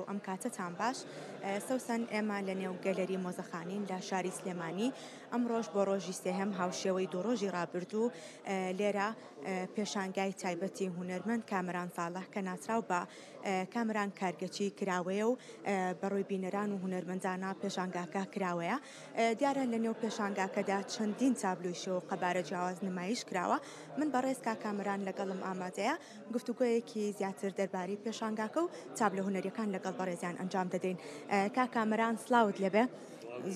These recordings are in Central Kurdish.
ئەم کاتتان باش سەوسن ئێمە لە نێو گەلەری مۆزەخانین لە شاری سلێمانی ئەم ڕۆژ بۆ ڕۆژی سێهەم هاوشێوەی دوو ڕۆژی ڕابردوو لێرە پێشانگای تایبەتی هونەرمەند کامران ساڵح کە ناسرااو بە کامران کارگەچی کراوەیە و بەڕۆی بینەران و هونەرمەندانە پێشانگاکە کراوەیە دیارە لە نێو پێشانگاکەدا چەندین چابلوشە و قەبارە جیاواز نمایش کراوە من بەڕێز کامران لەگەڵم ئامادەیە گفتوگویەکی زیاتر دەرباری پێشانگاکە و چابلە هونەریەکان لەگەڵ بەڕێزیان ئەنجام دەدەین کامران سلااوت لەبێ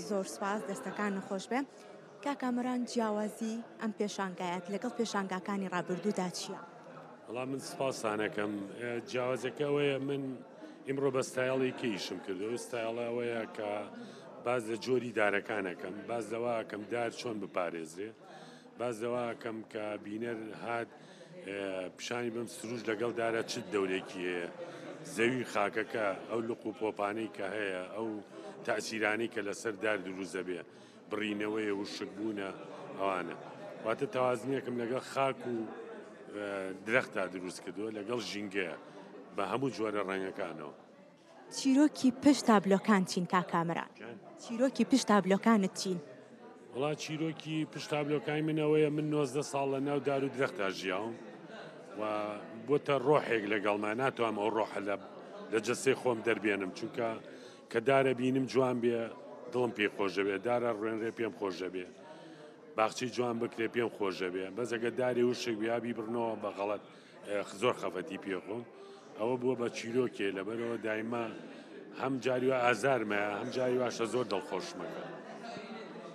زۆر سپاس دەستەکان نەخۆش بێ کامران جیاوازی ئەم پێشانگایەت لەگەڵ پێشانگاکانی ڕابردوودا چییە؟ وەڵام من سپاسانەکەم جیاوازەکە ئەوەیە من ئیمڕۆ بە ستایڵی کەیشم کردو ستایڵە ئەوەیە کە باز لە جۆری دارەکانەکەم باز لەواکەم دار چۆن بپارێزرێ باز لەواکەم کە بینەر هات پیشانی بم سروش لەگەڵ دارە چ دەورێکی هەیە زەوی خاکەکە ئەو لق و پۆپانەی کە هەیە ئەو تەسیرانی کە لەسەر دار دروزە بێ بڕینەوەی و شکبوونە ئەوانە واتە تەوازنیەکەم لەگەڵ خاک و درەختا دروست کردووە لەگەڵ ژینگەیە بە هەموو جۆرە ڕەنگەکانەوە چیرۆکی پشت تابلۆکان چین کامران چیرۆکی پشت تابلۆکانت چین؟ وڵا چیرۆکی پشت تابلۆکانی منەوەیە من 19 ساڵ لە ناو دار و درەختا ژیاوم و بۆتە ڕۆحێک لەگەڵمان ناتوانم ئەو ڕۆحە لە جەسەی خۆم دەربێنم چونکە کە دارە بینم جوان بێ دڵم پێی خۆشە بێ دارە ڕوێنرێ پێم خۆشە بێ باخچی جوان بکرێ پێم خۆشە بێ بەس ئەگە داری وشک بیابی بڕنەوە بە غەڵەت زۆر خەفەتی پێخۆم ئەوە بووە بە چیرۆکێ لەبەرەوە دایما هەم جاریوە ئازارمەیە هەم جاری واشە زۆر دڵخۆشمەکە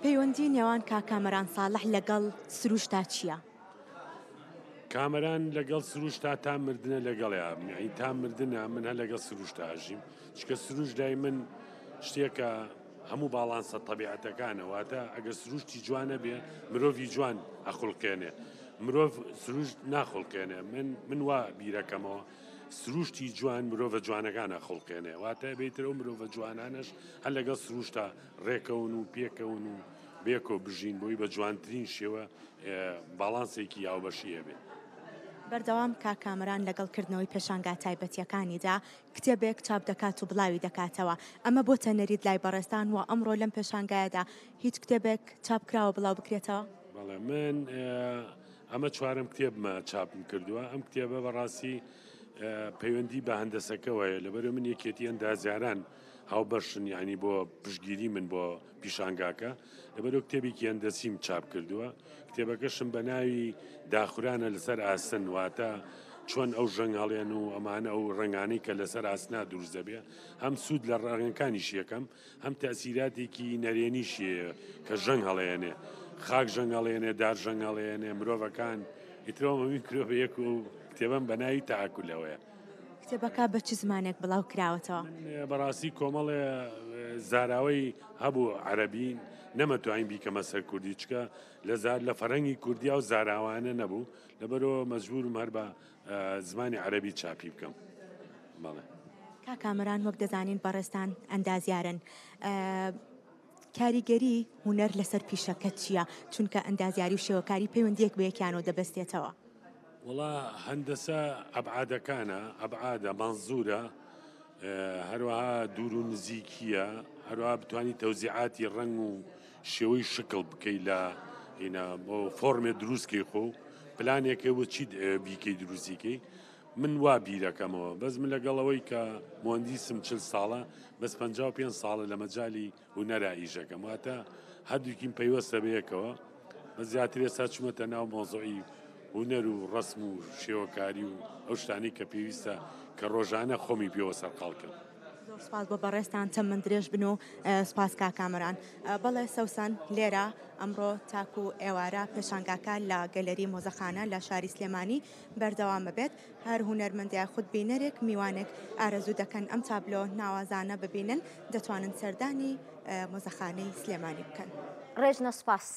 پەیوەندی نێوان کامران ساڵح لەگەڵ سروشتا چییە؟ کامران لەگەڵ سروشتا تا مردنە لەگەڵیا یعنی تا مردنە من هە لەگەڵ سروشتا ئاژیم چکە سروش دای من شتێکە هەموو باڵانسە تەبیعەتەکانە واتە ئەگەر سروشتی جوانە بێ مرۆڤی جوان ئەخڵقێنێ مرۆڤ سروشت ناخڵقێنێ من وا بیرەکەمەوە سروشتی جوان مرۆڤە جوانەکان ئەخڵقێنێ واتە بێتر ئەو مرۆڤە جوانانش هەر لەگەڵ سروشتا ڕێکەون و پێکەون و بێکۆ بژین بۆی بە جوانترین شێوە باڵانسێکی یاوبەشیە بێ بەردەوام کامران لەگەڵکردنەوەی پێشانگا تایبەتیەکانیدا کتێبێک چاپ دەکات و بڵاوی دەکاتەوە ئەمە بۆ تەنەریت لای بەڕێستان و ئەمڕۆ لەم پێشانگایەدا هیچ کتێبێک چاپکراوە بڵاو بکرێتەوە؟ بەڵێ من ئەمە چوارم کتێبمە چاپم کردووە ئەم کتێبە بەڕاستی پەیوەندی بە هەندەسەکەوەیە لەبەرە من یەکێتی ئەندازیاران هاوبەشن یعنی بۆ پشتگیری من بۆ پیشانگاکە لەبەرەوە کتێبێکی هەندەسیم چاپ کردووە کتێبەکەشم بە ناوی داخورانە لەسەر ئاسن واتە چۆن ئەو ژەنگ هەڵێن و ئەمانە ئەو ڕنگانەی کە لەسەر ئاسنا دروست دەبێ هەم سوود لە ڕەنگەکانیش یەکەم هەم تەسیراتێکی نەرێنیشیە کە ژەنگ هەڵێنێ خاک ژەنگ هەڵێنێ دار ژەنگ هەڵێنێ مرۆڤەکان ئیترەوە مەوی کرۆڤەیەک و کتێبم بە ناوی تەعاکولەوەیە کتێبەکە بە چ زمانێک بڵاو کراوەتەوە؟ بەڕاستی کۆمەڵێ زاراوەی هەبوو عەرەبی نەمەتوانین بیکەمە سەر کوردی چکە لە فەرەنگی کوردیا و زاراوانە نەبوو لەبەرەوە مەجبورم هەر بە زمانی عەرەبی چاپی بکەم بەڵێ کامران وەک دەزانین بەڕێستان ئەندازیارن کاریگەری هونەر لەسەر پیشەکە چییە؟ چونکە ئەندازیاری و شێوەکاری پەیوەندیەک بە یەکیانەوە دەبەستێتەوە وڵا هەندەسە ئەبعادەکانە ئەبعادە مەنزورە هەروەها دوور و نزیکیە هەروەها بتوانانی تەوزیعاتی ڕنگ و شێوەی شکل بکەی لە بۆ فۆرمێ دروستکەی خۆ پلانێکە بۆ چی بیکەی دروستیکەی من وا بیرەکەمەوە بەس من لەگەڵەوەی کە مۆندیسم 40 ساڵە بەس 55 ساڵە لە مەجای هونەرا ئیژەکەم واتە هەردووکیم پەیوەستە بەیەکەوە بە زیاتر ئێستا چوومەتە ناو مۆزۆعی هونەر و ڕسم و شێوەکاری و ئەو شتانی کە پێویستە کە ڕۆژانە خۆمی پێوە سەرقاڵکەم زۆر سپاس بۆ بەڕێستان چەند من درێژ بن و سپاس کامران بەڵێ سەوسن لێرە ئەمڕۆ تاکو و ئێوارە پێشانگاکە لە گەلەری مۆزەخانە لە شاری سلێمانی بەردەوامە بێت هەر هونەرمەندە خود بینەرێک میوانێک ئارەزوو دەکەن ئەم تابلۆ ناوازانە ببینن دەتوانن سەردانی مۆزەخانەی سلێمانی بکەن ڕێژنە سپاس